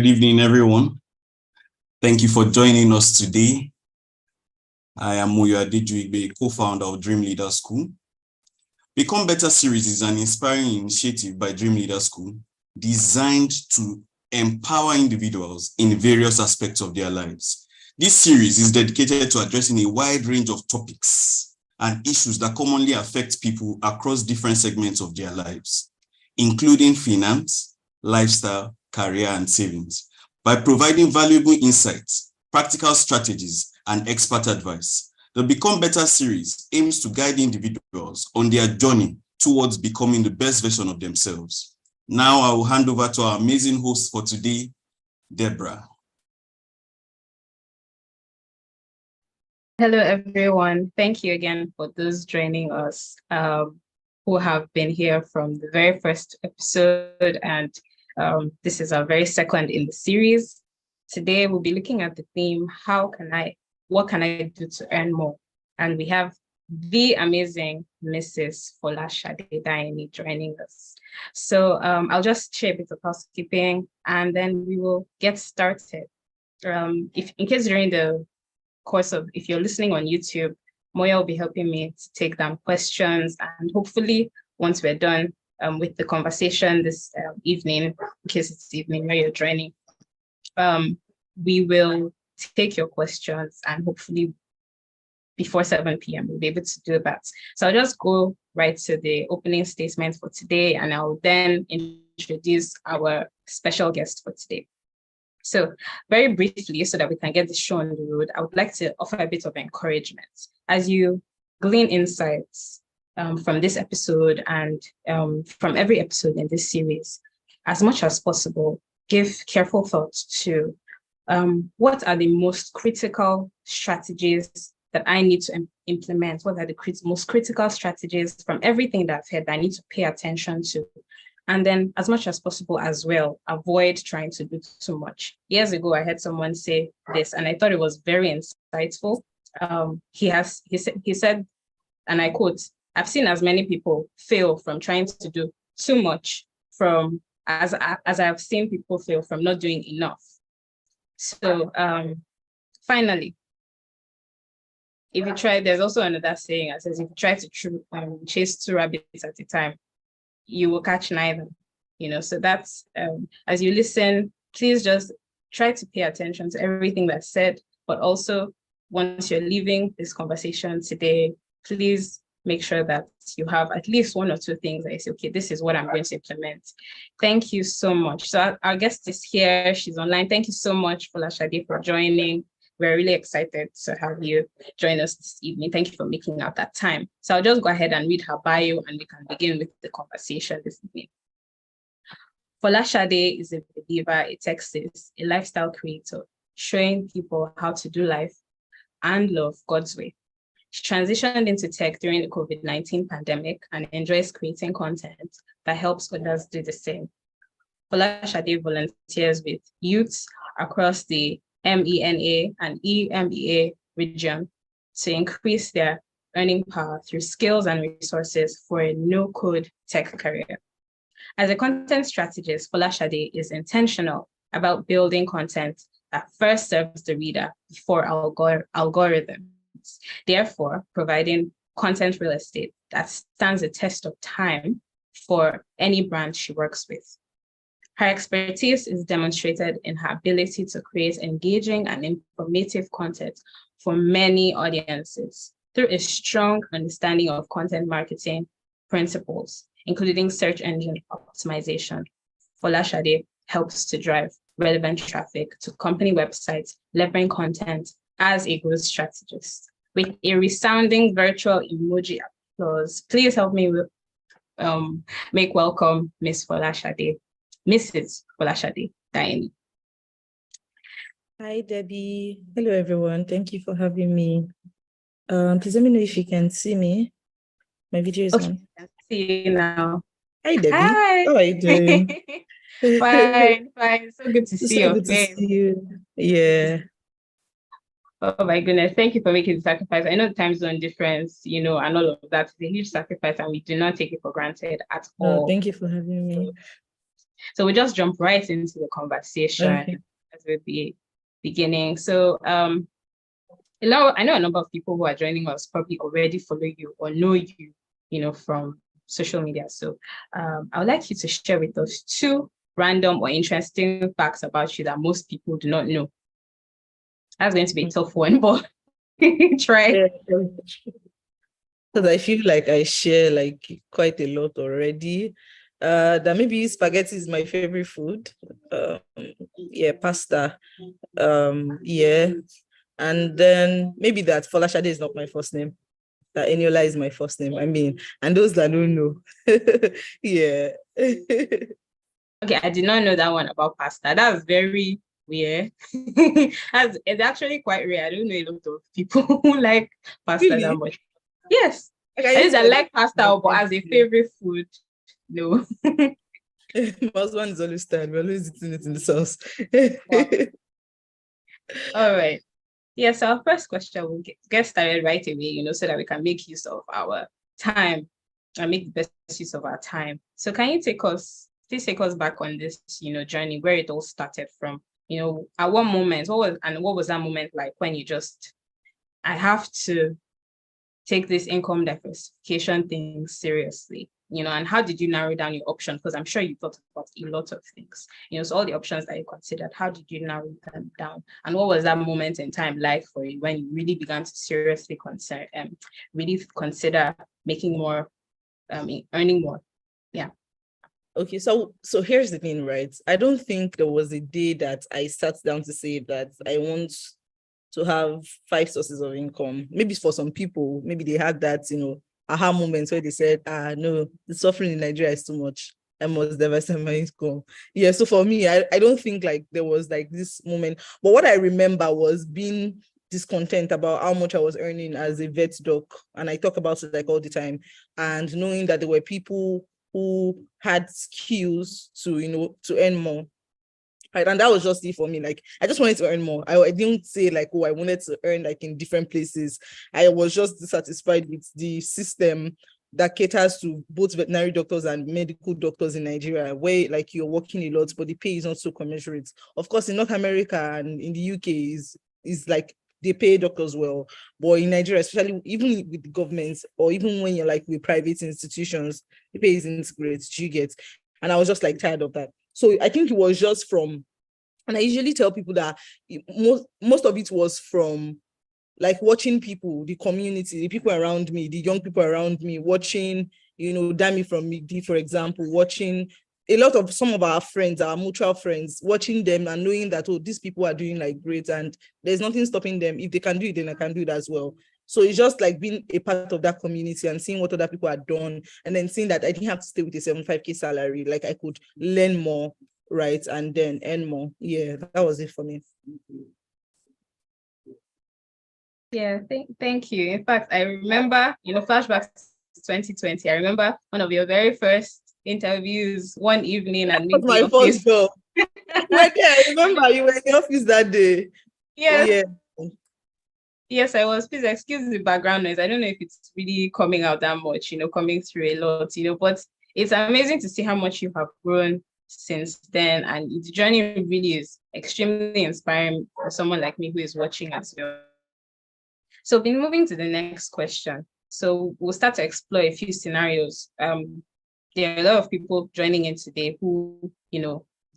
Good evening, everyone. Thank you for joining us today. I am Moyo Adejuigbe, co-founder of Dream Leader School. Become Better series is an inspiring initiative by Dream Leader School designed to empower individuals in various aspects of their lives. This series is dedicated to addressing a wide range of topics and issues that commonly affect people across different segments of their lives, including finance, lifestyle, career, and savings, by providing valuable insights, practical strategies, and expert advice. The Become Better series aims to guide individuals on their journey towards becoming the best version of themselves. Now I will hand over to our amazing host for today, Deborah. Hello, everyone. Thank you again for those joining us who have been here from the very first episode, and this is our very second in the series. Today, we'll be looking at the theme, what can I do to earn more? And we have the amazing Mrs. Folasade Daini joining us. So I'll just share a bit of housekeeping and then we will get started. If in case during the course of, if you're listening on YouTube, Moya will be helping me to take down questions, and hopefully once we're done with the conversation this evening, in case it's evening where you're joining, we will take your questions, and hopefully before 7 p.m. we'll be able to do that. So I'll just go right to the opening statement for today, and I'll then introduce our special guest for today. So very briefly, so that we can get this show on the road, I would like to offer a bit of encouragement. As you glean insights from this episode and from every episode in this series, as much as possible, give careful thought to what are the most critical strategies that I need to implement? What are the most critical strategies from everything that I've heard that I need to pay attention to? And then as much as possible as well, avoid trying to do too much. Years ago, I heard someone say this, and I thought it was very insightful. He said, and I quote, "I've seen as many people fail from trying to do too much as I've seen people fail from not doing enough." So finally, if you try, there's also another saying that says, if you try to chase two rabbits at a time, you will catch neither. So that's, as you listen, please just try to pay attention to everything that's said, but also once you're leaving this conversation today, please make sure that you have at least one or two things that you say, okay, this is what I'm going to implement. Thank you so much. So our guest is here, she's online. Thank you so much, Folasade, for joining. We're really excited to have you join us this evening. Thank you for making out that time. So I'll just go ahead and read her bio and we can begin with the conversation this evening. Folasade is a believer, a Texas, a lifestyle creator, showing people how to do life and love God's way. She transitioned into tech during the COVID-19 pandemic and enjoys creating content that helps others do the same. Folasade volunteers with youths across the MENA and EMEA region to increase their earning power through skills and resources for a no-code tech career. As a content strategist, Folasade is intentional about building content that first serves the reader before algorithms, therefore providing content real estate that stands the test of time for any brand she works with. Her expertise is demonstrated in her ability to create engaging and informative content for many audiences through a strong understanding of content marketing principles, including search engine optimization. Folasade helps to drive relevant traffic to company websites, leveraging content as a growth strategist. With a resounding virtual emoji applause, please help me make welcome Ms. Folasade. Mrs. Folasade Daini. Hi, Debbie. Hello, everyone. Thank you for having me. Please let me know if you can see me. My video is on. I can see you now. Hi, Debbie. Hi. How are you doing? Fine. So good to see you. Good to see you. Yeah. Oh my goodness. Thank you for making the sacrifice. I know the time zone difference, and all of that is a huge sacrifice, and we do not take it for granted at all. Thank you for having me. So we'll just jump right into the conversation as we'll be beginning. So I know a number of people who are joining us probably already follow you or know you, from social media. So I would like you to share with us 2 random or interesting facts about you that most people do not know. That's going to be a tough one, but try. Because I feel like I share like quite a lot already. That maybe spaghetti is my favorite food. Pasta. And then maybe that Folasade is not my first name. That Eniola is my first name. I mean, and those that don't know. Yeah. Okay, I did not know that one about pasta. That's very weird. It's actually quite rare. I don't know a lot of people who like pasta that much. Yes. I like pasta, but as a favorite food, no. My husband is always tired. We're always eating it in the sauce. Wow. All right. Yeah, so our first question will get started right away, so that we can make use of our time and make the best use of our time. So can you please take us back on this, journey where it all started from, at what moment, what was that moment like when you just, I have to take this income diversification thing seriously, and how did you narrow down your options? Because I'm sure you thought about a lot of things, so all the options that you considered, how did you narrow them down? And what was that moment in time like for you when you really began to seriously consider making more, earning more? Yeah. Okay, so here's the thing, right? I don't think there was a day that I sat down to say that I want to have 5 sources of income. Maybe for some people, maybe they had that, aha moments where they said, no, the suffering in Nigeria is too much. I must diversify my income. Yeah, so for me, I don't think like there was like this moment. But what I remember was being discontent about how much I was earning as a vet doc. And I talk about it like all the time. And knowing that there were people who had skills to earn more. Right. And that was just it for me. Like, I just wanted to earn more. I didn't say like, I wanted to earn like in different places. I was just dissatisfied with the system that caters to both veterinary doctors and medical doctors in Nigeria, where like you're working a lot, but the pay is not so commensurate. Of course, in North America and in the UK is like they pay doctors well, but in Nigeria, especially even with the governments or even when you're like with private institutions, the pay isn't great. You get, and I was just like tired of that. So I think it was just from, and I usually tell people that most of it was from like watching people, the community, the people around me, the young people around me, watching, Dami from MIGD, for example, watching a lot of some of our friends, our mutual friends, watching them and knowing that, these people are doing like great and there's nothing stopping them. If they can do it, then I can do it as well. So it's just like being a part of that community and seeing what other people are done, and then seeing that I didn't have to stay with a 75K salary. Like I could learn more, right, and then earn more. Yeah, that was it for me. Yeah, thank you. In fact, I remember, flashbacks to 2020. I remember one of your very first interviews one evening at That was my first job. I remember you were in the office that day. Yes. Yeah. Yes, I was. Please excuse the background noise. I don't know if it's really coming out that much, coming through a lot, but it's amazing to see how much you have grown since then. And the journey really is extremely inspiring for someone like me who is watching as well. So been moving to the next question. So we'll start to explore a few scenarios. There are a lot of people joining in today who,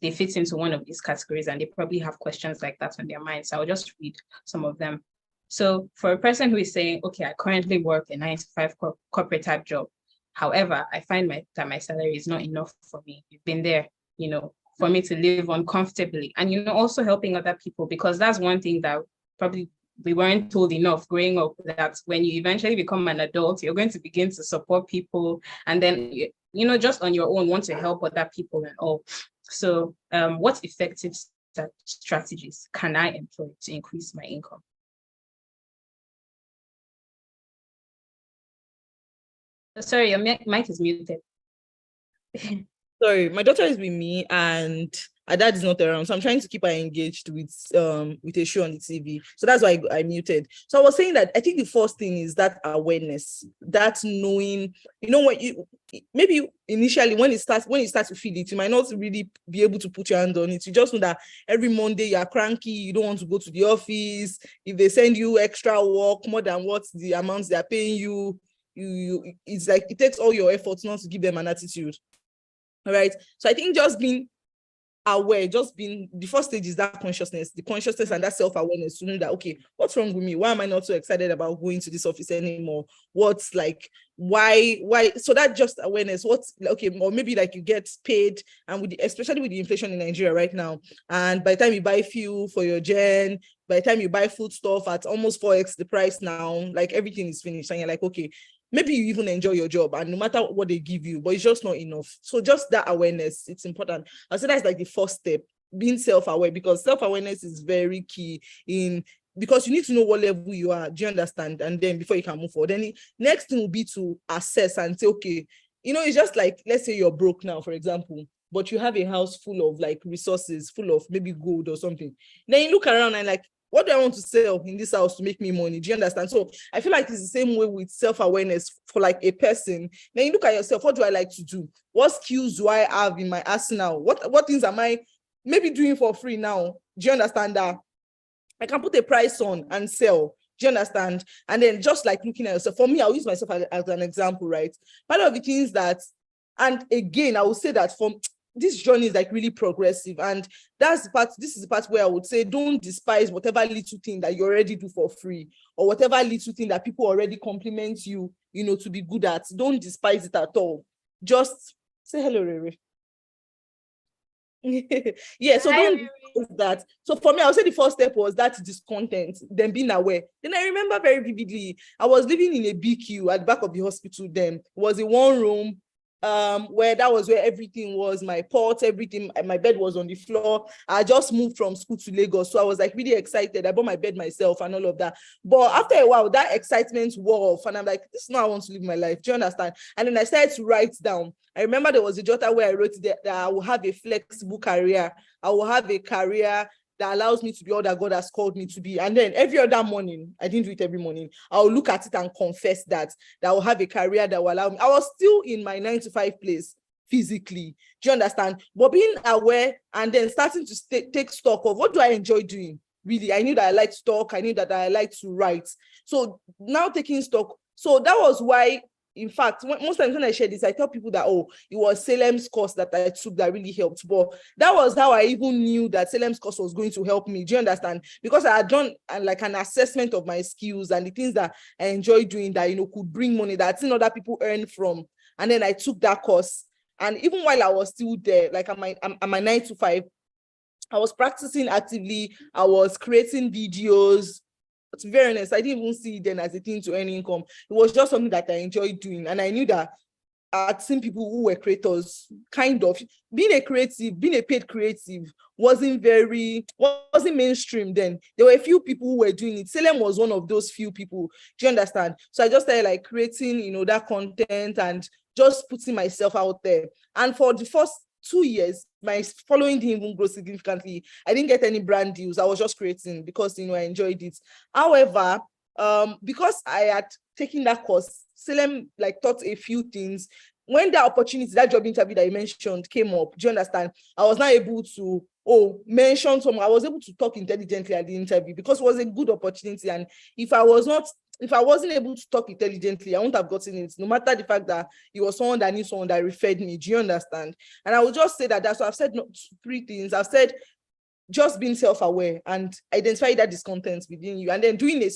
they fit into one of these categories and they probably have questions like that on their mind. So I'll just read some of them. So for a person who is saying, okay, I currently work a 9-to-5 corporate type job. However, I find that my salary is not enough for me. You've been there, for me to live on comfortably. And, also helping other people, because that's one thing that probably we weren't told enough growing up, that when you eventually become an adult, you're going to begin to support people. And then, just on your own, want to help other people and all. So what effective strategies can I employ to increase my income? Sorry, your mic is muted. Sorry, my daughter is with me and Her dad is not around, so I'm trying to keep her engaged with a show on the TV. So that's why I muted. So I was saying that I think the first thing is that awareness, that knowing, what you maybe initially when you start to feel it, you might not really be able to put your hand on it. You just know that every Monday you're cranky, you don't want to go to the office. If they send you extra work more than what the amounts they're paying you, it's like it takes all your efforts not to give them an attitude. All right. So I think just being aware, just being the first stage is that consciousness and that self-awareness to know that, okay, what's wrong with me? Why am I not so excited about going to this office anymore? What's like, why? So that just awareness, what's okay, or maybe like you get paid, and especially with the inflation in Nigeria right now, and by the time you buy fuel for your gen, by the time you buy food stuff at almost 4x the price now, like everything is finished, and you're like, okay, maybe you even enjoy your job and no matter what they give you, but it's just not enough. So just that awareness, it's important. I say that's like the first step, being self-aware, because self-awareness is very key because you need to know what level you are. Do you understand? And then before you can move forward, then the next thing will be to assess and say, okay, it's just like, let's say you're broke now, for example, but you have a house full of like resources, full of maybe gold or something. Then you look around and like, what do I want to sell in this house to make me money? Do you understand? So I feel like it's the same way with self-awareness for like a person. Then you look at yourself, what do I like to do? What skills do I have in my arsenal? What things am I maybe doing for free now? Do you understand that? I can put a price on and sell. Do you understand? And then just like looking at yourself, for me, I'll use myself as an example, right? Part of the things that, and again, I will say that from this journey is like really progressive, and this is the part where I would say don't despise whatever little thing that you already do for free, or whatever little thing that people already compliment you, to be good at. Don't despise it at all. Just say hello, Rere. Yeah, so don't do that. So for me, I would say the first step was that discontent, then being aware. Then I remember very vividly, I was living in a BQ at the back of the hospital. Then it was a one room, where that was where everything was, my pot, everything, my bed was on the floor. I just moved from school to Lagos, so I was like really excited. I bought my bed myself and all of that. But after a while, that excitement wore off, and I'm like, this is not how I want to live my life. Do you understand? And then I started to write down. I remember there was a jotter where I wrote that I will have a flexible career. I will have a career that allows me to be all that God has called me to be. And then every other morning, I didn't do it every morning, I'll look at it and confess that I will have a career that will allow me. I was still in my 9-to-5 place physically. Do you understand? But being aware and then starting to take stock of what do I enjoy doing? Really, I knew that I like to talk. I knew that I like to write. So now taking stock. So that was why, in fact, most times when I share this, I tell people that, oh, it was Salem's course that I took that really helped. But that was how I even knew that Salem's course was going to help me. Do you understand? Because I had done like an assessment of my skills and the things that I enjoy doing that, could bring money that I'd seen other people earn from. And then I took that course. And even while I was still there, like at my 9-to-5, I was practicing actively. I was creating videos. To be very honest, I didn't even see it then as a thing to earn income. It was just something that I enjoyed doing. And I knew that I'd seen people who were creators, kind of. Being a paid creative wasn't mainstream then. There were a few people who were doing it. Salem was one of those few people. Do you understand? So I just started like creating, that content and just putting myself out there. And for the first 2 years, my following didn't even grow significantly. I didn't get any brand deals. I was just creating because, I enjoyed it. However, because I had taken that course, Salem like taught a few things. When that opportunity, that job interview that you mentioned came up, do you understand? I was not able to mention someone. I was able to talk intelligently at the interview because it was a good opportunity. And if I wasn't able to talk intelligently, I wouldn't have gotten it, no matter the fact that it was someone that knew someone that referred me. Do you understand? And I would just say that's what I've said. 3 things. I've said just being self-aware and identify that discontent within you, and then taking a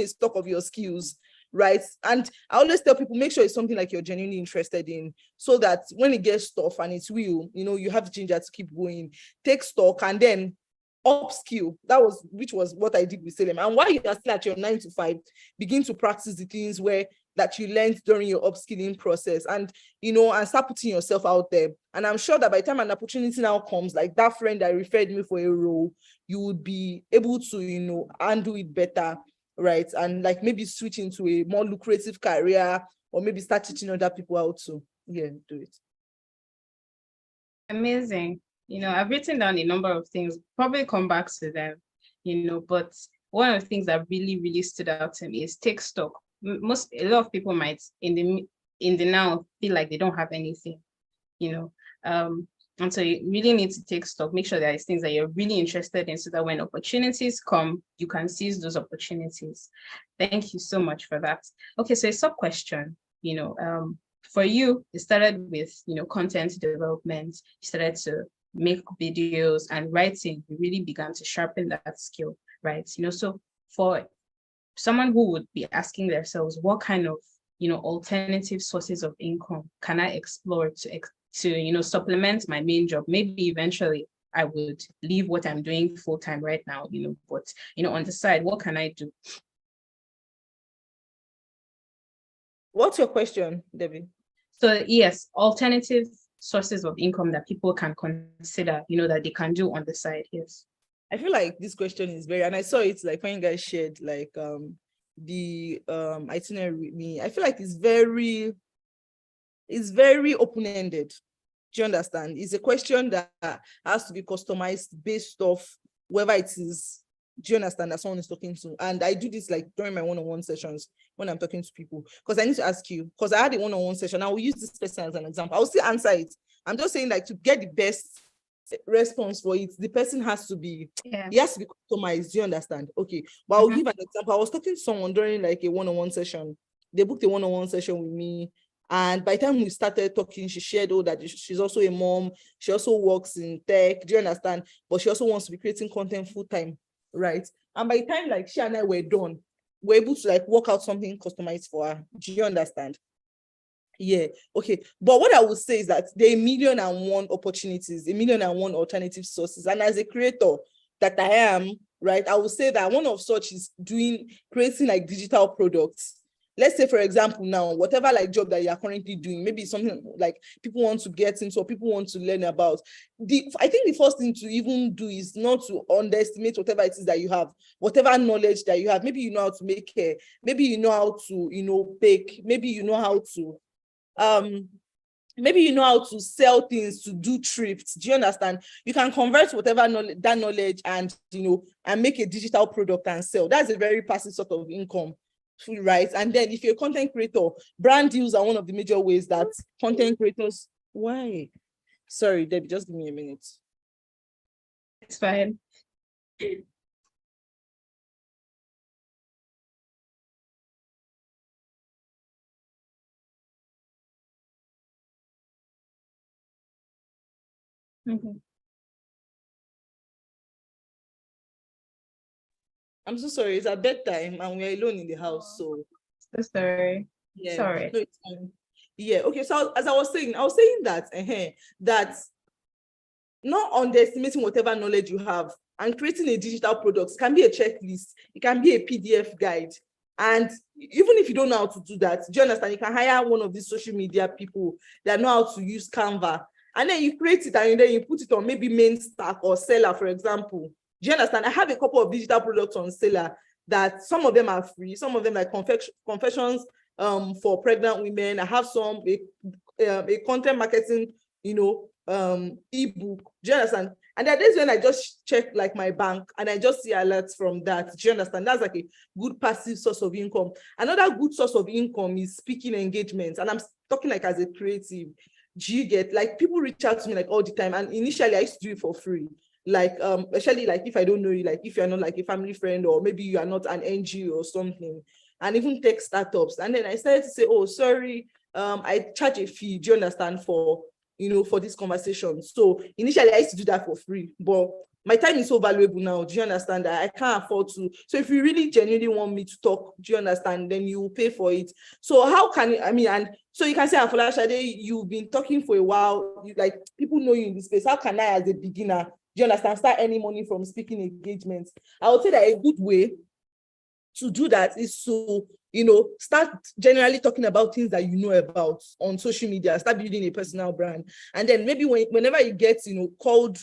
stock of your skills, right? And I always tell people, make sure it's something like you're genuinely interested in, so that when it gets tough and it's real, you have the ginger to keep going. Take stock and then upskill. Which was what I did with Salem. And while you are still at your 9-to-5, begin to practice the things that you learned during your upskilling process, and and start putting yourself out there. And I'm sure that by the time an opportunity now comes, like that friend that referred me for a role, you would be able to handle it better, right? And like maybe switch into a more lucrative career, or maybe start teaching other people how to do it. Amazing. I've written down a number of things, probably come back to them, but one of the things that really, really stood out to me is take stock. A lot of people might in the now feel like they don't have anything, and so you really need to take stock, make sure there's things that you're really interested in so that when opportunities come, you can seize those opportunities. Thank you so much for that. Okay, so a sub question, for you, it started with, content development, you started to make videos and writing, you really began to sharpen that skill, right? So for someone who would be asking themselves, what kind of, alternative sources of income can I explore to supplement my main job? Maybe eventually I would leave what I'm doing full time right now, but, on the side, what can I do? What's your question, Debbie? So yes, alternative sources of income that people can consider, that they can do on the side. Yes. I feel like this question is very, and I saw it like when you guys shared like the itinerary with me. I feel like it's very open-ended. Do you understand? It's a question that has to be customized based off whether it is, do you understand, that someone is talking to? And I do this like during my one-on-one sessions when I'm talking to people, because I need to ask you, because I had a one-on-one session. I will use this person as an example. I will still answer it. I'm just saying, like, to get the best response for it, the person has to be, he has to be customized. Do you understand? Okay. But I'll give an example. I was talking to someone during like a one-on-one session. They booked a one-on-one session with me. And by the time we started talking, she shared that she's also a mom. She also works in tech. Do you understand? But she also wants to be creating content full time, right? And by the time like she and I were done, we're able to like work out something customized for her. Do you understand? Yeah. Okay. But what I would say is that there are 1,000,001 opportunities, 1,000,001 alternative sources. And as a creator that I am, right, I would say that one of such is creating like digital products. Let's say, for example, now, whatever like job that you are currently doing, maybe something like people want to get into or people want to learn about. I think the first thing to even do is not to underestimate whatever it is that you have, whatever knowledge that you have. Maybe you know how to make hair, maybe you know how to, bake, maybe you know how to, maybe you know how to sell things, to do thrifts. Do you understand? You can convert whatever that knowledge and, and make a digital product and sell. That's a very passive sort of income. Right. And then if you're a content creator, brand deals are one of the major ways that content creators. Why? Sorry, Debbie, just give me a minute. It's fine. I'm so sorry. It's at bedtime and we're alone in the house. So sorry. Yeah. Sorry. No, it's fine. Yeah. Okay. So as I was saying that that not underestimating whatever knowledge you have and creating a digital product can be a checklist. It can be a PDF guide. And even if you don't know how to do that, do you understand? You can hire one of these social media people that know how to use Canva. And then you create it and then you put it on maybe Main Stack or Seller, for example. Do you understand? I have a couple of digital products on Seller that some of them are free, some of them like confessions for pregnant women. I have some a content marketing, ebook. Do you understand? And that is when I just check like my bank and I just see alerts from that. Do you understand? That's like a good passive source of income. Another good source of income is speaking engagements. And I'm talking like as a creative. Do you get, like, people reach out to me like all the time, and initially I used to do it for free, like especially like if I don't know you, like if you're not like a family friend or maybe you are not an NGO or something, and even tech startups. And then I started to say, oh, sorry, I charge a fee, do you understand, for for this conversation. So initially I used to do that for free, but my time is so valuable now. Do you understand that I can't afford to? So if you really genuinely want me to talk, do you understand, then you will pay for it. So how can and so you can say, Folasade, you've been talking for a while, like people know you in this space. How can I, as a beginner, do you understand, start earning money from speaking engagements? I would say that a good way to do that is to, start generally talking about things that you know about on social media, start building a personal brand. And then maybe whenever you get, called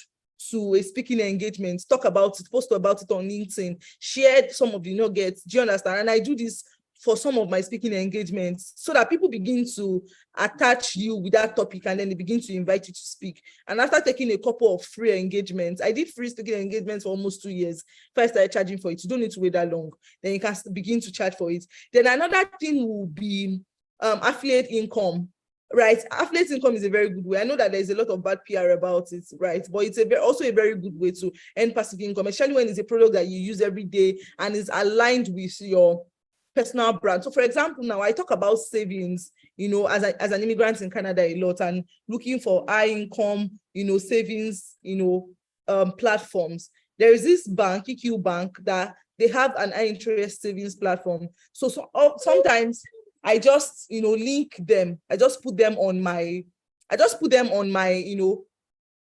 to a speaking engagement, talk about it, post about it on LinkedIn, share some of the nuggets. Do you understand? And I do this for some of my speaking engagements, so that people begin to attach you with that topic, and then they begin to invite you to speak. And after taking a couple of free engagements, I did free speaking engagements for almost 2 years. If I started charging for it, you don't need to wait that long. Then you can begin to charge for it. Then another thing will be affiliate income. Right, affiliate income is a very good way. I know that there's a lot of bad PR about it, right? But it's also a very good way to earn passive income, especially when it's a product that you use every day and is aligned with your personal brand. So, for example, now I talk about savings, as an immigrant in Canada a lot, and looking for high income, savings, platforms. There is this bank, EQ Bank, that they have an high interest savings platform. So sometimes I just, link them. I just put them on my,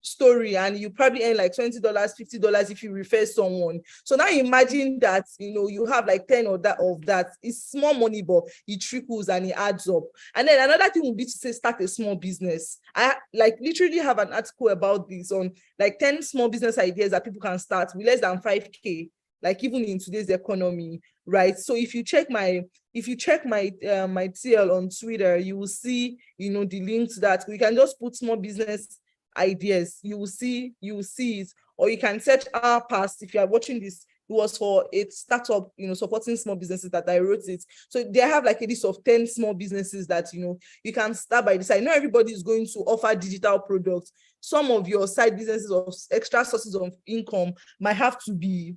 story, and you probably earn like $20, $50 if you refer someone. So now imagine that, you have like 10 of that. It's small money, but it trickles and it adds up. And then another thing would be to say, start a small business. I literally have an article about this on 10 small business ideas that people can start with less than 5K, like even in today's economy, right? So if you check my my TL on Twitter, you will see, the links that we can just put small business ideas. You will see it, or you can search our past. If you are watching this, it was for a startup, supporting small businesses that I wrote it. So they have like a list of 10 small businesses that, you can start by deciding. Not everybody is going to offer digital products. Some of your side businesses or extra sources of income might have to be,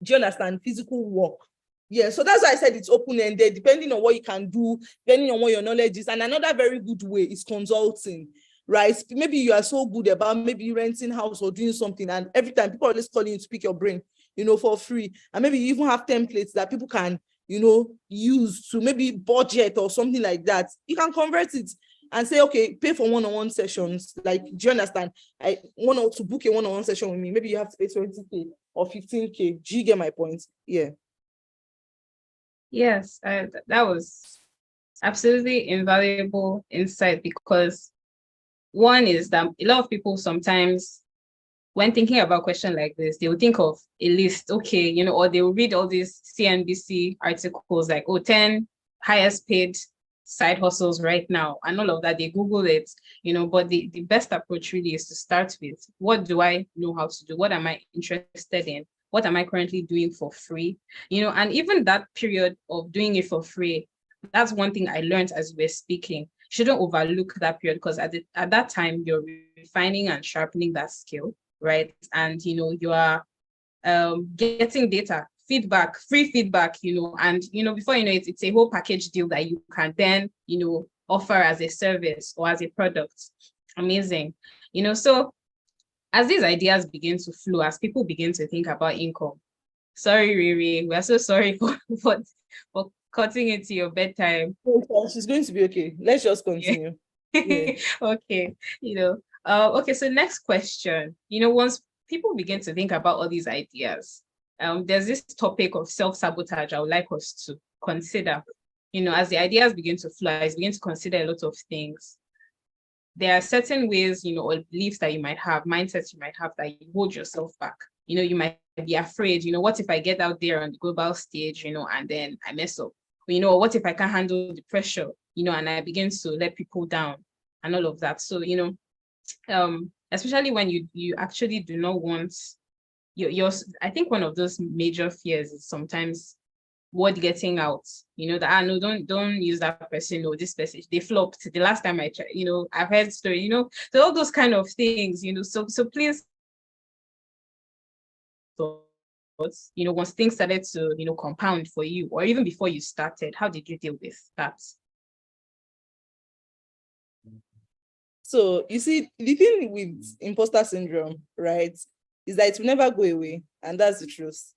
do you understand, physical work. Yeah, so that's why I said it's open-ended, depending on what you can do, depending on what your knowledge is. And another very good way is consulting, right? Maybe you are so good about maybe renting house or doing something, and every time people are always calling you to pick your brain, for free. And maybe you even have templates that people can, use to maybe budget or something like that. You can convert it and say, okay, pay for one-on-one sessions. Like, do you understand? To book a one-on-one session with me, maybe you have to pay 20K or 15K. Do you get my point? Yeah. Yes, that was absolutely invaluable insight, because one is that a lot of people sometimes, when thinking about a question like this, they will think of a list, okay, or they will read all these CNBC articles like, 10 highest paid side hustles right now, and all of that. They Google it, but the best approach really is to start with, what do I know how to do? What am I interested in? What am I currently doing for free? And even that period of doing it for free, that's one thing I learned as we were speaking. Shouldn't overlook that period, because at that time, you're refining and sharpening that skill, right? And, you are getting data, feedback, free feedback, and, before you know it, it's a whole package deal that you can then, offer as a service or as a product. Amazing. So as these ideas begin to flow, as people begin to think about income, sorry, Riri, we're so sorry for cutting into your bedtime. She's going to be okay. Let's just continue. Yeah. Okay. Okay, so next question. Once people begin to think about all these ideas, there's this topic of self-sabotage I would like us to consider. As the ideas begin to flow, I begin to consider a lot of things. There are certain ways, or beliefs that you might have, mindsets you might have, that you hold yourself back. You might be afraid, what if I get out there on the global stage, and then I mess up? Or what if I can't handle the pressure, and I begin to let people down and all of that. So, especially when you actually do not want I think one of those major fears is sometimes word getting out, that no, don't use that person or this person, they flopped the last time I tried, I've heard story, so all those kind of things, so please, once things started to, compound for you, or even before you started, how did you deal with that? So you see, the thing with imposter syndrome, right, is that it will never go away, and that's the truth.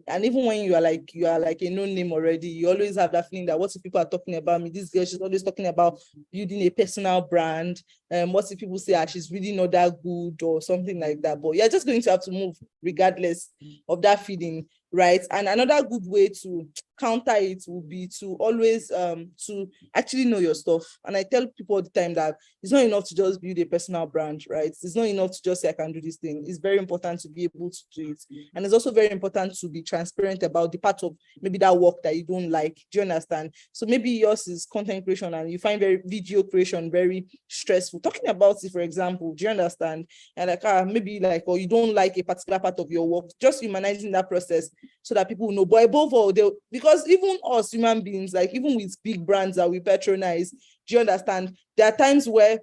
And even when you are like a known name already, you always have that feeling that what if people are talking about me? This girl, she's always talking about building a personal brand, what if people say she's really not that good or something like that? But you're just going to have to move regardless of that feeling, right? And another good way to counter it would be to always to actually know your stuff. And I tell people all the time that it's not enough to just build a personal brand, right? It's not enough to just say I can do this thing. It's very important to be able to do it. And it's also very important to be transparent about the part of maybe that work that you don't like. Do you understand? So maybe yours is content creation and you find video creation very stressful. Talking about it, for example, do you understand? And like maybe like, or you don't like a particular part of your work, just humanizing that process so that people know. But above all, because even us human beings, like even with big brands that we patronize, do you understand? There are times where,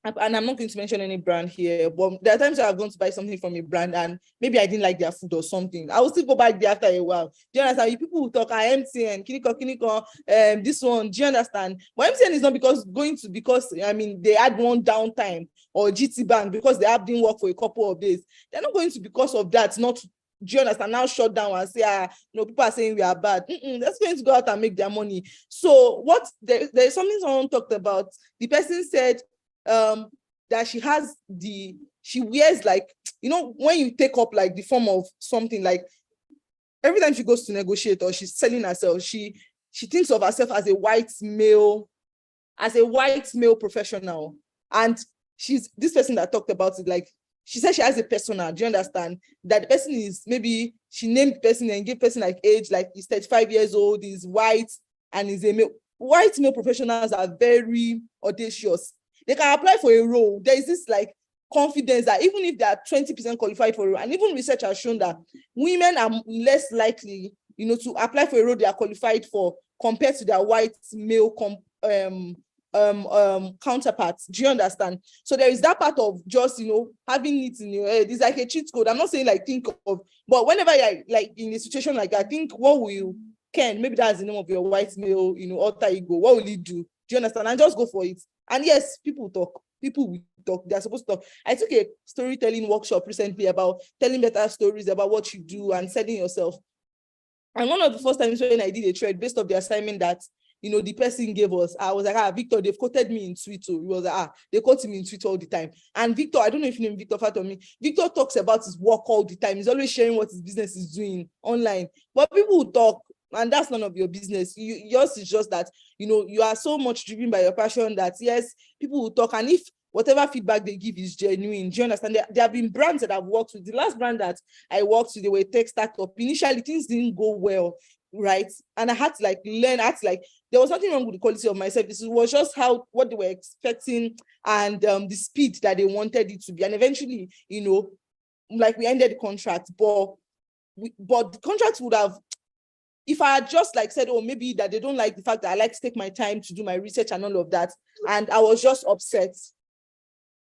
and I'm not going to mention any brand here, but there are times where I've gone to buy something from a brand and maybe I didn't like their food or something. I will still go back there after a while. Do you understand? You people who talk, MTN, Kiniko, this one, do you understand? But MTN is not because I mean, they had one downtime, or GT Bank because they didn't work for a couple of days. They're not going to, because of that, not, do you understand, now shut down and say, people are saying we are bad. That's going to go out and make their money. So there's something someone talked about. The person said, that she wears like, when you take up like the form of something, like every time she goes to negotiate or she's selling herself, she thinks of herself as a white male professional. And this person that talked about it, like she said she has a persona, do you understand? That the person is, maybe she named the person and gave person like age, like he's 35 years old, he's white, and he's a male. White male professionals are very audacious. They can apply for a role. There is this like confidence that even if they are 20% qualified for a role, and even research has shown that women are less likely, to apply for a role they are qualified for compared to their white male counterparts. Do you understand? So there is that part of just, having it in your head. It's like a cheat code. I'm not saying like think of, but whenever you're like in a situation like that, I think what will maybe that's the name of your white male, alter ego. What will you do? Do you understand? And just go for it. And yes, people talk. People will talk. They're supposed to talk. I took a storytelling workshop recently about telling better stories about what you do and selling yourself. And one of the first times when I did a thread based off the assignment that, the person gave us, I was like, Victor, they've quoted me in Twitter. He was like, they quote him in Twitter all the time. And Victor, I don't know if you know Victor Fatomi. Victor talks about his work all the time. He's always sharing what his business is doing online. But people will talk, and that's none of your business. Yours is just that, you are so much driven by your passion that, yes, people will talk. And if whatever feedback they give is genuine, do you understand? There have been brands that I've worked with. The last brand that I worked with, they were a tech startup. Initially, things didn't go well, right? And I had to like learn, there was nothing wrong with the quality of my service. It was just what they were expecting and the speed that they wanted it to be. And eventually, like we ended the contract, but the contract would have, if I had just like said, maybe that they don't like the fact that I like to take my time to do my research and all of that, and I was just upset,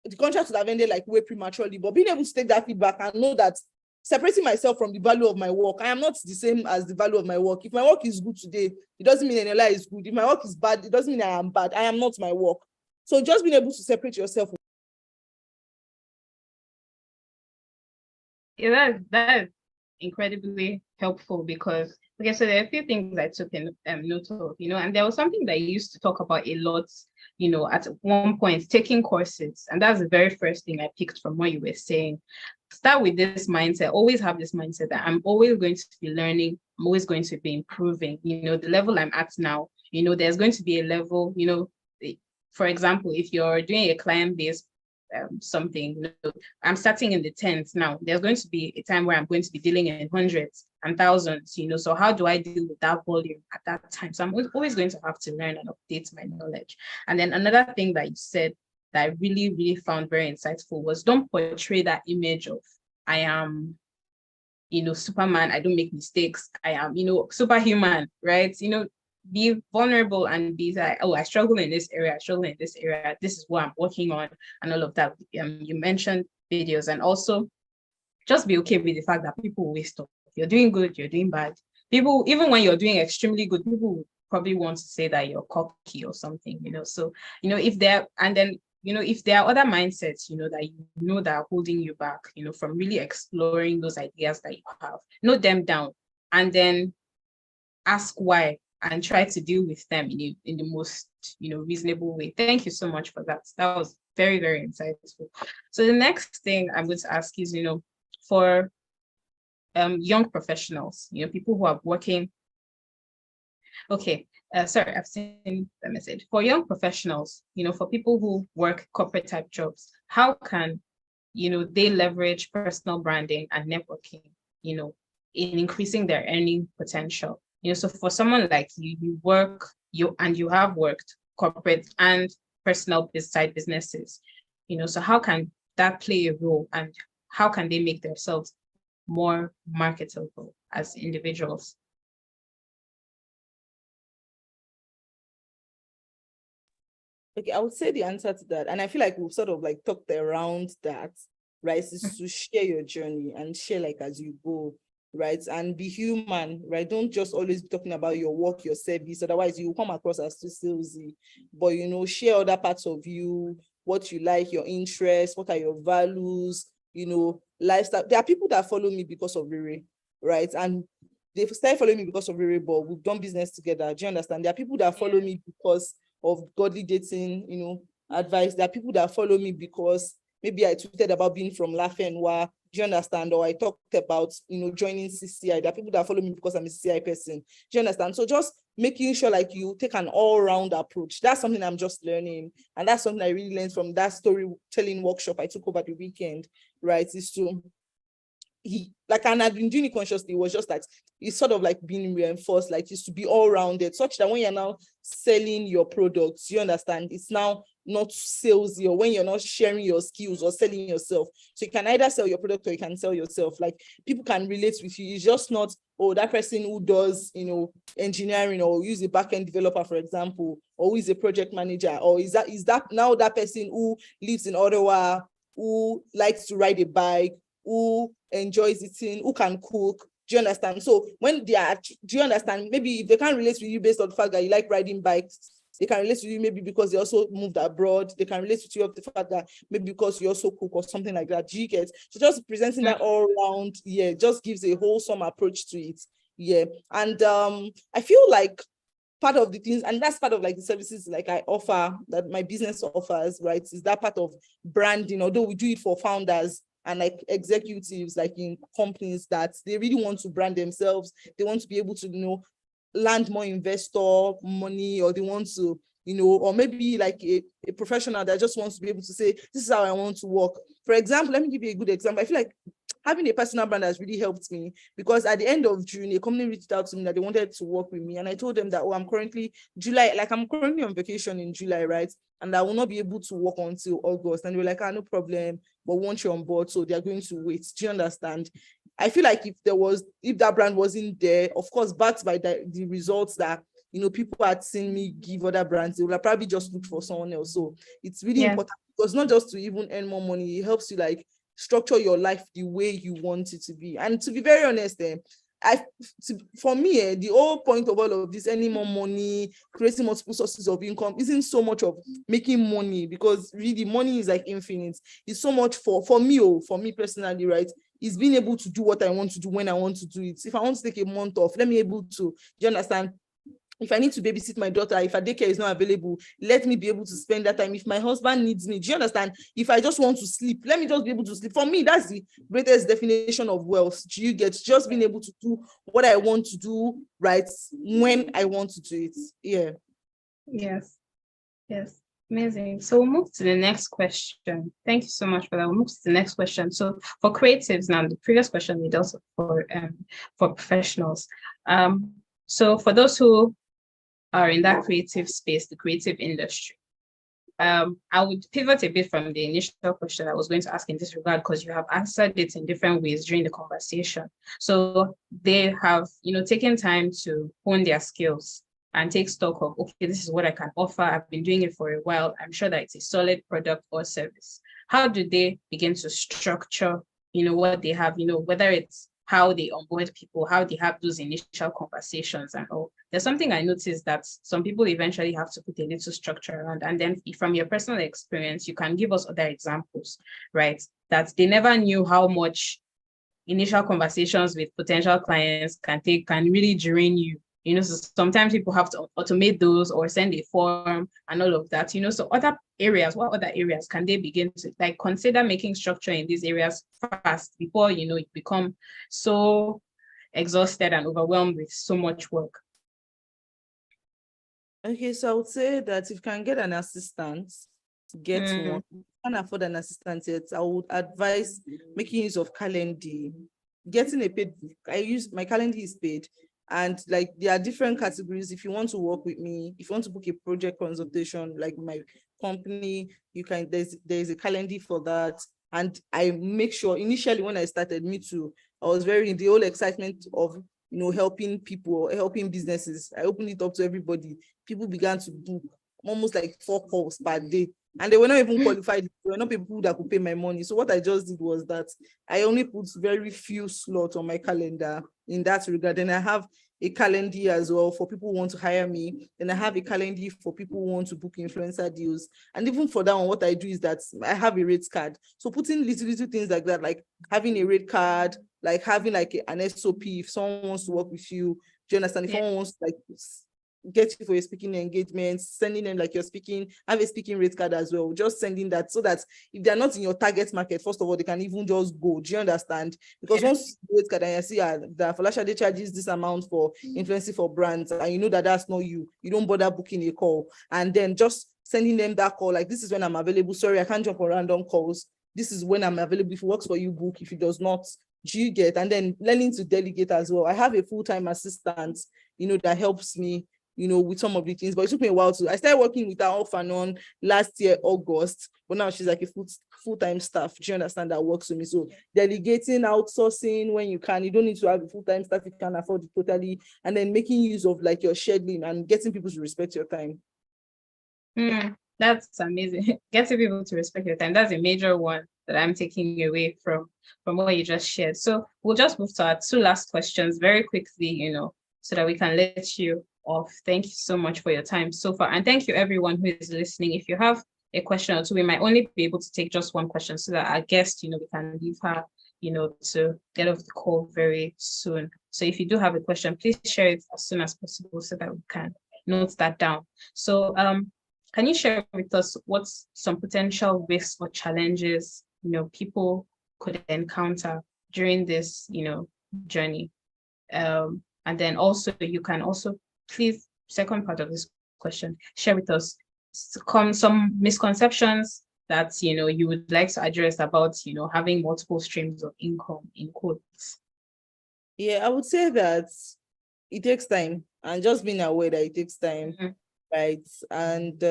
the contract would have ended like way prematurely. But being able to take that feedback and know that separating myself from the value of my work, I am not the same as the value of my work. If my work is good today, it doesn't mean Eniola is good. If my work is bad, it doesn't mean I am bad. I am not my work. So just being able to separate yourself. Yeah, that is incredibly helpful because, okay, so there are a few things I took in note of, and there was something that you used to talk about a lot, at one point, taking courses. And that's the very first thing I picked from what you were saying. Start with this mindset, always have this mindset that I'm always going to be learning, I'm always going to be improving. The level I'm at now, there's going to be a level, for example, if you're doing a client-based something, I'm starting in the tens now. There's going to be a time where I'm going to be dealing in hundreds and thousands, so how do I deal with that volume at that time? So I'm always going to have to learn and update my knowledge. And then another thing that you said that I really, really found very insightful was don't portray that image of I am, Superman, I don't make mistakes, I am, superhuman, right? Be vulnerable and be like, I struggle in this area, this is what I'm working on, and all of that. You mentioned videos, and also just be okay with the fact that people always talk. You're doing good, you're doing bad. People, even when you're doing extremely good, people will probably want to say that you're cocky or something, So, if there are other mindsets, that are holding you back, from really exploring those ideas that you have, note them down and then ask why and try to deal with them in the most, reasonable way. Thank you so much for that. That was very, very insightful. So the next thing I'm going to ask is, for young professionals, people who are working. Okay, sorry, I've seen the message. For young professionals, for people who work corporate type jobs, how can, they leverage personal branding and networking, in increasing their earning potential? So for someone like you have worked corporate and personal side businesses, so how can that play a role, and how can they make themselves more marketable as individuals? Okay, I would say the answer to that, and I feel like we've sort of like talked around that, right? Is to share your journey and share like as you go, right? And be human, right? Don't just always be talking about your work, your service. Otherwise, you will come across as too salesy. But share other parts of you, what you like, your interests, what are your values, lifestyle. There are people that follow me because of Rere, right? And they've started following me because of Rere, but we've done business together. Do you understand? There are people that follow me because of godly dating, advice. There are people that follow me because maybe I tweeted about being from Lafenwa, do you understand? Or I talked about, joining CCI. There are people that follow me because I'm a CCI person. Do you understand? So just making sure like you take an all-round approach. That's something I'm just learning. And that's something I really learned from that storytelling workshop I took over the weekend, right? Is to and I've been doing it consciously. It was just that it's sort of like being reinforced, like just to be all-rounded, such that when you're now selling your products, you understand, it's now not salesy, or when you're not sharing your skills or selling yourself. So you can either sell your product or you can sell yourself. Like people can relate with you. It's just not, oh, that person who does, engineering, or use a back-end developer, for example, or who is a project manager, or is that now that person who lives in Ottawa, who likes to ride a bike, who enjoys eating, who can cook. Do you understand? So when they are, do you understand? Maybe if they can't relate with you based on the fact that you like riding bikes, they can relate with you maybe because they also moved abroad. They can relate with you of the fact that maybe because you also cook or something like that. Do you get? So just presenting that all around, just gives a wholesome approach to it. Yeah. And I feel like part of the things, and that's part of like the services like I offer, that my business offers, right, is that part of branding. Although we do it for founders and like executives, like in companies that they really want to brand themselves, they want to be able to land more investor money, or they want to or maybe like a professional that just wants to be able to say, this is how I want to work. For example, let me give you a good example. I feel like having a personal brand has really helped me, because at the end of June, a company reached out to me that they wanted to work with me. And I told them that, I'm currently on vacation in July, right? And I will not be able to work until August. And they were like, no problem, but once you're on board, so they're going to wait. Do you understand? I feel like if that brand wasn't there, of course, backed by the results that, people had seen me give other brands, they would have probably just looked for someone else. So it's really important, because not just to even earn more money, it helps you like structure your life the way you want it to be. And to be very honest, for me, the whole point of all of this, earning more money, creating multiple sources of income, isn't so much of making money, because really money is like infinite. It's so much for me personally, right? Is being able to do what I want to do when I want to do it. If I want to take a month off, let me able to, do you understand? If I need to babysit my daughter, if her daycare is not available, let me be able to spend that time. If my husband needs me, do you understand? If I just want to sleep, let me just be able to sleep. For me, that's the greatest definition of wealth. Do you get? Just being able to do what I want to do, right, when I want to do it. Yeah. Yes. Amazing. So we'll move to the next question. Thank you so much for that. We'll move to the next question. So for creatives now, the previous question we dealt for professionals. So for those who are in that creative space, the creative industry, I would pivot a bit from the initial question I was going to ask in this regard, because you have answered it in different ways during the conversation. So they have, taken time to hone their skills and take stock of, okay, this is what I can offer. I've been doing it for a while. I'm sure that it's a solid product or service. How do they begin to structure, what they have, whether it's how they onboard people, how they have those initial conversations and all. There's something I noticed that some people eventually have to put a little structure around. And then from your personal experience, you can give us other examples, right? That they never knew how much initial conversations with potential clients can really drain you, So sometimes people have to automate those or send a form and all of that, so what other areas can they begin to like consider making structure in these areas fast before, you become so exhausted and overwhelmed with so much work? Okay, so I would say that if you can get an assistant, get one. If you can't afford an assistant yet, I would advise making use of Calendly, getting a paid book. I use my Calendly is paid, and like there are different categories. If you want to work with me, if you want to book a project consultation, like my company, you can. There's a Calendly for that, and I make sure initially when I started, me too, I was very in the whole excitement of helping people, helping businesses. I opened it up to everybody. People began to book almost like 4 calls per day. And they were not even qualified. They were not people that could pay my money. So what I just did was that I only put very few slots on my calendar in that regard. And I have a calendar as well for people who want to hire me. And I have a calendar for people who want to book influencer deals. And even for that one, what I do is that I have a rate card. So putting little things like that, like having a rate card, like having like an SOP if someone wants to work with you. Do you understand? If someone wants to like get you for your speaking engagements, sending them like you're speaking, have a speaking rate card as well. Just sending that so that if they're not in your target market, first of all, they can even just go. Do you understand? Because once you rate card and you see that Folasade charges this amount for influencing for brands, and you know that that's not you, you don't bother booking a call. And then just sending them that call, like this is when I'm available. Sorry, I can't jump on random calls. This is when I'm available. If it works for you, book. If it does not, do you get? And then learning to delegate as well. I have a full-time assistant, that helps me, with some of the things, but it took me a while to. I started working with her off and on last year, August, but now she's like a full-time staff. Do you understand? That works with me. So delegating, outsourcing when you can. You don't need to have a full-time staff. You can afford it totally. And then making use of like your scheduling and getting people to respect your time. That's amazing. Getting people to respect your time. That's a major one that I'm taking away from what you just shared. So we'll just move to our 2 last questions very quickly, so that we can let you off. Thank you so much for your time so far. And thank you everyone who is listening. If you have a question or two, we might only be able to take just one question so that our guest, we can leave her, to get off the call very soon. So if you do have a question, please share it as soon as possible so that we can note that down. So can you share with us what's some potential risks or challenges, people could encounter during this, journey? And then also you can also please, second part of this question, share with us some misconceptions that, you would like to address about, having multiple streams of income in quotes. Yeah, I would say that it takes time, and just being aware that it takes time, right? And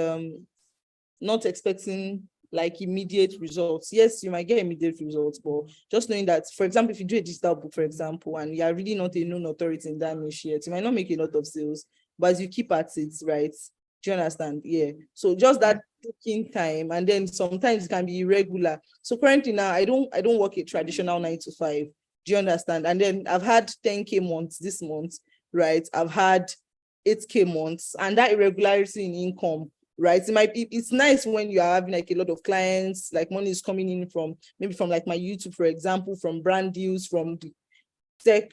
not expecting like immediate results. Yes, you might get immediate results, but just knowing that, for example, if you do a digital book, for example, and you are really not a known authority in that niche yet, you might not make a lot of sales, but as you keep at it, right? Do you understand? Yeah. So just that taking time, and then sometimes it can be irregular. So currently now, I don't work a traditional 9 to 5. Do you understand? And then I've had 10K months this month, right? I've had 8K months, and that irregularity in income, right? It's nice when you are having like a lot of clients, like money is coming in from maybe from like my YouTube, for example, from brand deals, from the tech,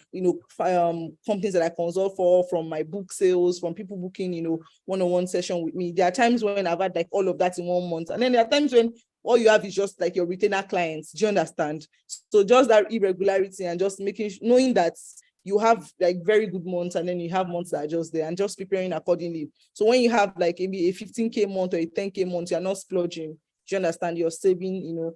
companies that I consult for, from my book sales, from people booking, one-on-one session with me. There are times when I've had like all of that in 1 month. And then there are times when all you have is just like your retainer clients. Do you understand? So just that irregularity and just knowing that you have like very good months, and then you have months that are just there, and just preparing accordingly. So when you have like maybe a 15K month or a 10K month, you're not splurging. Do you understand? You're saving,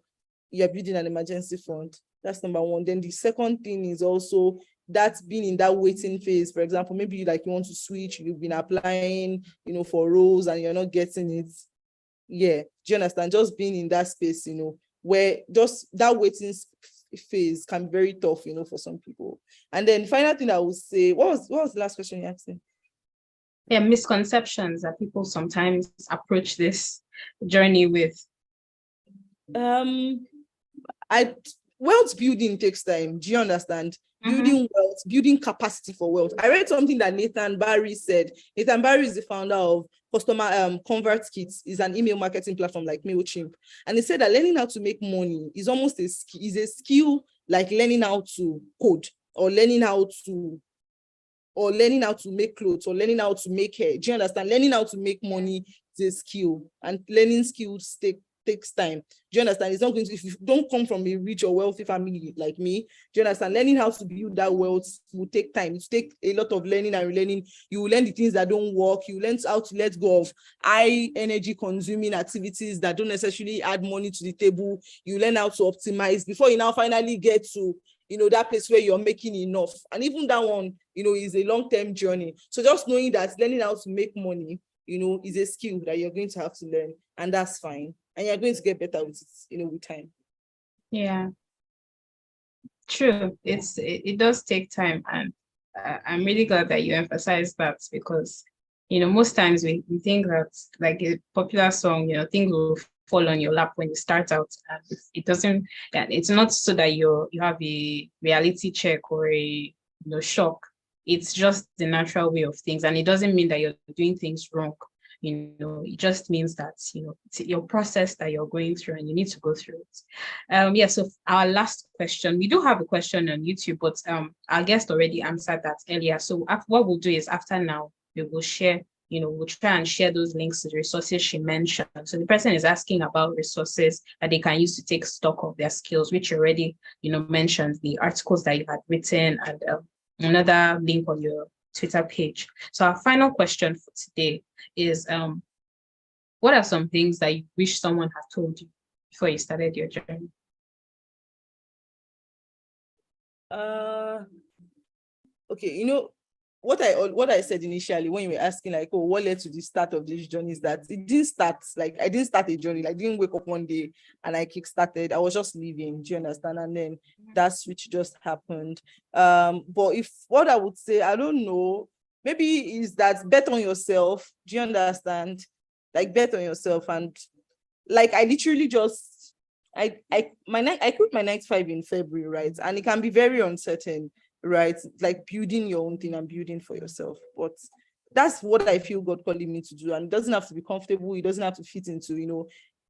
you're building an emergency fund. That's number one. Then the second thing is also that being in that waiting phase. For example, maybe you want to switch, you've been applying, for roles and you're not getting it. Yeah. Do you understand? Just being in that space, where just that waiting phase can be very tough, for some people. And then final thing I would say, what was the last question you asked me? Yeah, misconceptions that people sometimes approach this journey with. Wealth building takes time. Do you understand? Building wealth, building capacity for wealth. I read something that Nathan Barry said. Nathan Barry is the founder of Customer Convert Kits, is an email marketing platform like MailChimp. And he said that learning how to make money is almost a skill like learning how to code or learning how to or learning how to make clothes, or learning how to make hair. Do you understand? Learning how to make money is a skill, and learning skills takes time. Do you understand? It's not going to, if you don't come from a rich or wealthy family like me, do you understand? Learning how to build that wealth will take time. It take a lot of learning and relearning. You will learn the things that don't work. You learn how to let go of high energy consuming activities that don't necessarily add money to the table. You learn how to optimize before you now finally get to, that place where you're making enough. And even that one, is a long-term journey. So just knowing that learning how to make money, is a skill that you're going to have to learn, and that's fine. And you're going to get better with it, with time. Yeah, true. It does take time, and I'm really glad that you emphasize that, because most times we think that, like a popular song, things will fall on your lap when you start out, and it doesn't. And it's not so that you have a reality check or a shock. It's just the natural way of things, and it doesn't mean that you're doing things wrong. It just means that it's your process that you're going through, and you need to go through it. So our last question, we do have a question on YouTube, but our guest already answered that earlier. So what we'll do is, after now, we will share, we'll try and share those links to the resources she mentioned. So the person is asking about resources that they can use to take stock of their skills, which you already mentioned, the articles that you had written, and another link on your Twitter page. So our final question for today is, what are some things that you wish someone had told you before you started your journey? Okay, what I said initially when you were asking, like, oh, what led to the start of this journey, is that it didn't start, like, I didn't start a journey. Like, I didn't wake up one day and I kickstarted. I was just living, do you understand? And then that switch just happened. But if what I would say, I don't know, maybe is that bet on yourself. Do you understand? Like, bet on yourself. And like, I literally just I quit my 9 to 5 in February, right? And it can be very uncertain, right? Like building your own thing and building for yourself. But that's what I feel God calling me to do. And it doesn't have to be comfortable. It doesn't have to fit into,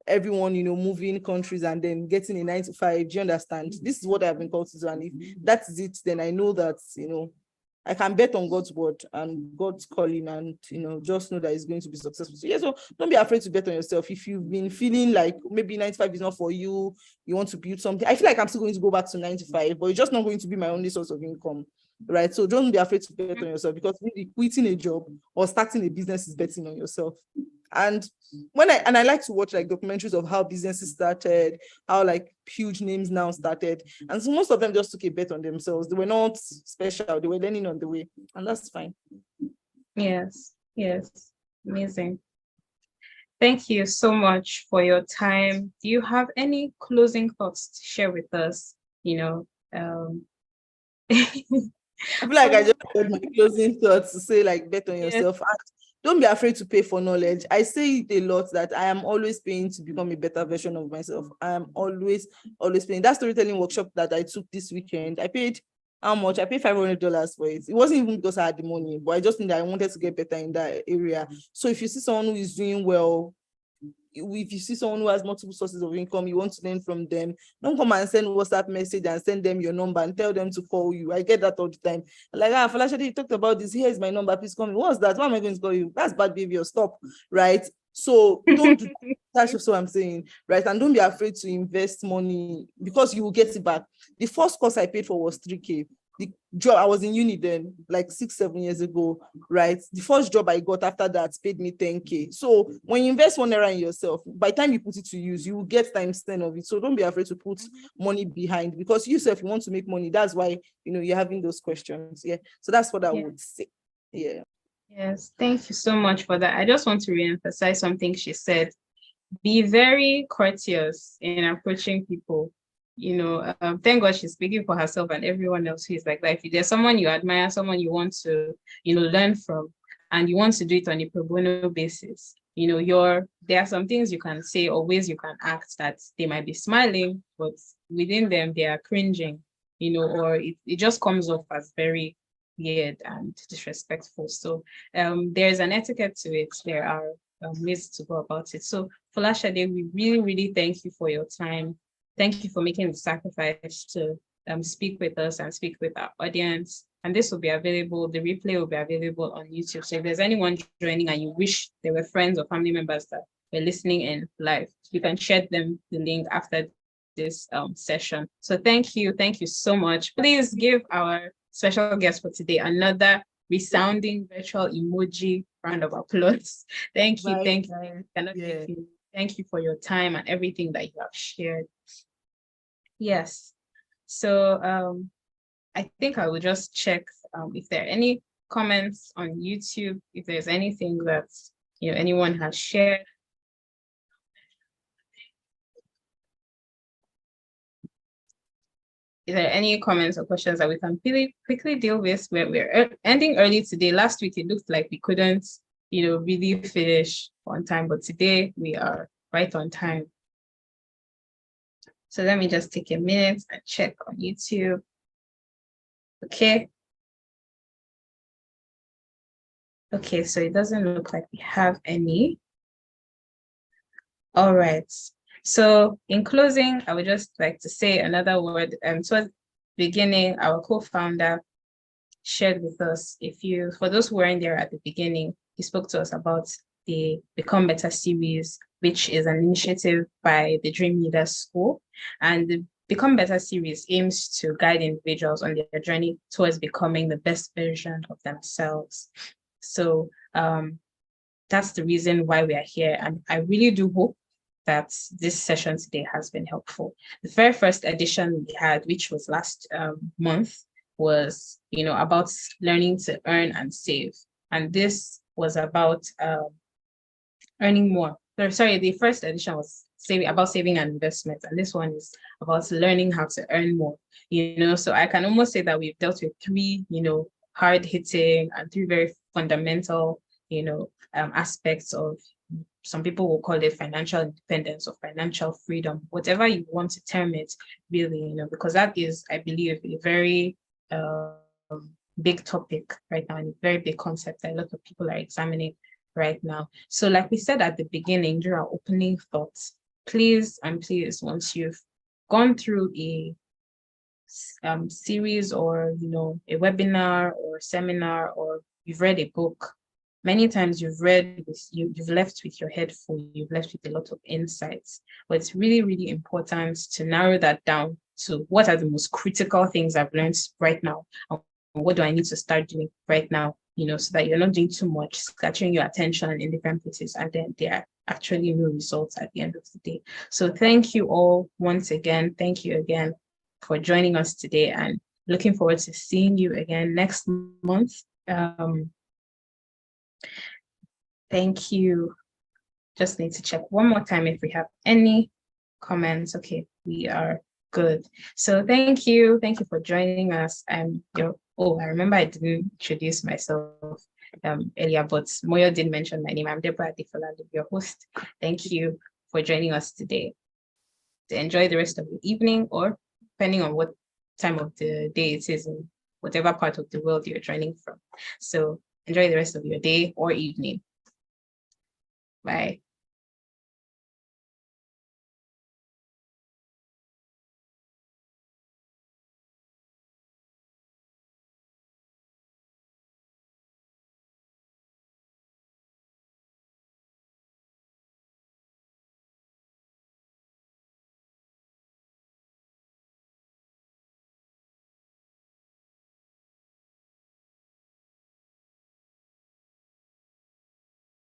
everyone, moving countries and then getting a 9 to 5. Do you understand? This is what I've been called to do. And if that's it, then I know that, I can bet on God's word and God's calling, and just know that it's going to be successful. So yeah, so don't be afraid to bet on yourself. If you've been feeling like maybe 9 to 5 is not for you, you want to build something. I feel like I'm still going to go back to 9 to 5, but it's just not going to be my only source of income, right? So don't be afraid to bet on yourself, because really quitting a job or starting a business is betting on yourself. And I like to watch like documentaries of how businesses started, how like huge names now started, and so most of them just took a bet on themselves. They were not special, they were learning on the way, and that's fine. Yes, amazing. Thank you so much for your time. Do you have any closing thoughts to share with us? I feel like I just heard my closing thoughts to say, like, bet on yourself. And don't be afraid to pay for knowledge. I say it a lot that I am always paying to become a better version of myself. I am always paying. That storytelling workshop that I took this weekend, I paid how much? I paid $500 for it. It wasn't even because I had the money, but I just knew that I wanted to get better in that area. So if you see someone who is doing well, if you see someone who has multiple sources of income, you want to learn from them, don't come and send WhatsApp message and send them your number and tell them to call you. I get that all the time. Like, Folasade, you talked about this. Here's my number. Please call me. What's that? Why am I going to call you? That's bad behavior. Stop. Right? So don't do that. That's just what I'm saying. Right? And don't be afraid to invest money, because you will get it back. The first course I paid for was 3K. The job, I was in uni then, like 6-7 years ago, right? The first job I got after that paid me 10K. So when you invest ₦1 in yourself, by the time you put it to use, you will get times 10 of it. So don't be afraid to put money behind, because you yourself, you want to make money. That's why, you're having those questions. Yeah. So that's what I would say. Yeah. Yes. Thank you so much for that. I just want to reemphasize something she said. Be very courteous in approaching people. Thank God she's speaking for herself and everyone else who is like that. If there's someone you admire, someone you want to, learn from, and you want to do it on a pro bono basis, there are some things you can say or ways you can act that they might be smiling, but within them they are cringing, or it just comes off as very weird and disrespectful. So there's an etiquette to it. There are ways to go about it. So Folasade, we really, really thank you for your time. Thank you for making the sacrifice to speak with us and speak with our audience. And this will be available, the replay will be available on YouTube. So if there's anyone joining and you wish there were friends or family members that were listening in live, you can share them the link after this session. So thank you so much. Please give our special guest for today another resounding virtual emoji round of applause. Thank you. Thank you for your time and everything that you have shared. Yes. So I think I will just check if there are any comments on YouTube, if there's anything that anyone has shared. Is there any comments or questions that we can really quickly deal with? We're ending early today. Last week, it looked like we couldn't, really finish on time, but today we are right on time. So let me just take a minute and check on YouTube. Okay. Okay, so it doesn't look like we have any. All right. So in closing, I would just like to say another word. Towards the beginning, our co-founder shared with us, for those who weren't there at the beginning, he spoke to us about the Become Better series, which is an initiative by the Dream Leaders School. And the Become Better series aims to guide individuals on their journey towards becoming the best version of themselves. So that's the reason why we are here. And I really do hope that this session today has been helpful. The very first edition we had, which was last month, was about learning to earn and save. And this was about earning more. Sorry, the first edition was about saving and investment. And this one is about learning how to earn more. So I can almost say that we've dealt with three, hard-hitting and three very fundamental, aspects of, some people will call it financial independence or financial freedom, whatever you want to term it, really, because that is, I believe, a very big topic right now and a very big concept that a lot of people are examining right now. So like we said at the beginning, during our opening thoughts, please, once you've gone through a series or, a webinar or seminar, or you've read a book, many times you've left with your head full, you've left with a lot of insights. But it's really, really important to narrow that down to what are the most critical things I've learned right now, and what do I need to start doing right now, so that you're not doing too much, scattering your attention in different places, and then there are actually no results at the end of the day. So thank you all once again. Thank you again for joining us today, and looking forward to seeing you again next month. Thank you. Just need to check one more time if we have any comments. Okay, we are good. So thank you for joining us. I remember I didn't introduce myself earlier, but Moyo did mention my name. I'm Deborah Folasade, your host. Thank you for joining us today. Enjoy the rest of the evening, or depending on what time of the day it is in whatever part of the world you're joining from. So enjoy the rest of your day or evening. Bye.